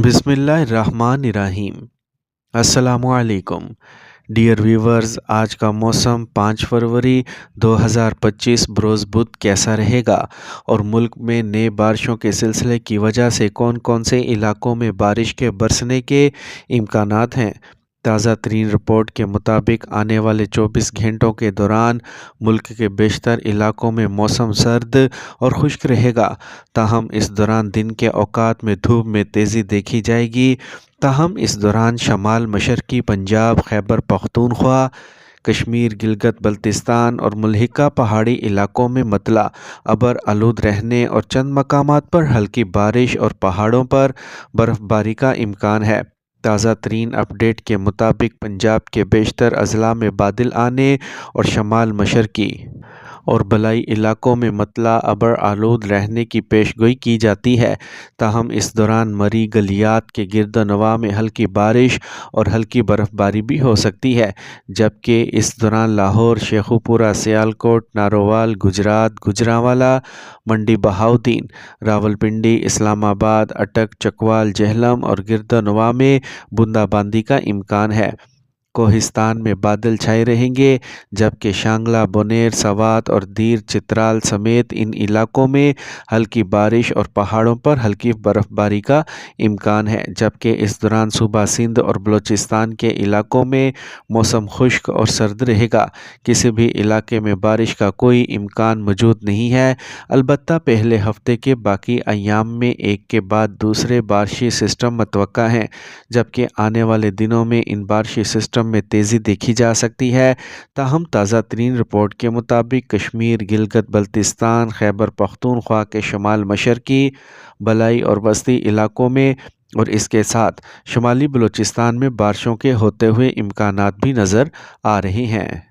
बिस्मिल्लाहिर्रहमानिर्रहीम। अस्सलामुअलैकुम dear viewers, आज का मौसम 5 फरवरी 2025 बरोज़ बुध कैसा रहेगा और मुल्क में नए बारिशों के सिलसिले की वजह से कौन कौन से इलाकों में बारिश के बरसने के इम्कानात हैं। ताज़ा तरीन रिपोर्ट के मुताबिक आने वाले 24 घंटों के दौरान मुल्क के बेशतर इलाकों में मौसम सर्द और खुश्क रहेगा। ताहम इस दौरान दिन के औकात में धूप में तेज़ी देखी जाएगी। ताहम इस दौरान शमाल मशरक़ी पंजाब, खैबर पख्तूनख्वा, कश्मीर, गिलगित बल्तिस्तान और मुल्हिका पहाड़ी इलाकों में मतला अबर आलूद रहने और चंद मकामात पर हल्की बारिश और पहाड़ों पर बर्फ़बारी का इम्कान है। ताज़ा तरीन अपडेट के मुताबिक पंजाब के बेशतर अजला में बादल आने और शमाल मशरक़ी और बलाई इलाकों में मतला अबर आलूद रहने की पेशगोई की जाती है। ताहम इस दौरान मरी गलियात के गिरदनवा में हल्की बारिश और हल्की बर्फ़बारी भी हो सकती है, जबकि इस दौरान लाहौर, शेखुपुरा, सियालकोट, नारोवाल, गुजरात, गुजरांवाला, मंडी बहाउद्दीन, रावलपिंडी, इस्लामाबाद, अटक, चकवाल, जेहलम और गिरदनवा में बूंदाबांदी का इम्कान है। कोहिस्तान में बादल छाए रहेंगे, जबकि शांगला, बोनेर, सवात और दीर चित्राल समेत इन इलाकों में हल्की बारिश और पहाड़ों पर हल्की बर्फ़बारी का इम्कान है। जबकि इस दौरान सूबा सिंध और बलूचिस्तान के इलाकों में मौसम खुश्क और सर्द रहेगा। किसी भी इलाके में बारिश का कोई इम्कान मौजूद नहीं है। अलबत्ता पहले हफ्ते के बाकी अयाम में एक के बाद दूसरे बारिशी सिस्टम मतवक्का हैं, जबकि आने वाले दिनों में इन बारिशी सिस्टम में तेज़ी देखी जा सकती है। ताहम ताज़ा तरीन रिपोर्ट के मुताबिक कश्मीर, गिलगित बल्तिस्तान, खैबर पख्तूनख्वा के शमाल मशरक़ी, बलाई और वस्ती इलाकों में और इसके साथ शुमाली बलूचिस्तान में बारिशों के होते हुए इम्कानात भी नज़र आ रहे हैं।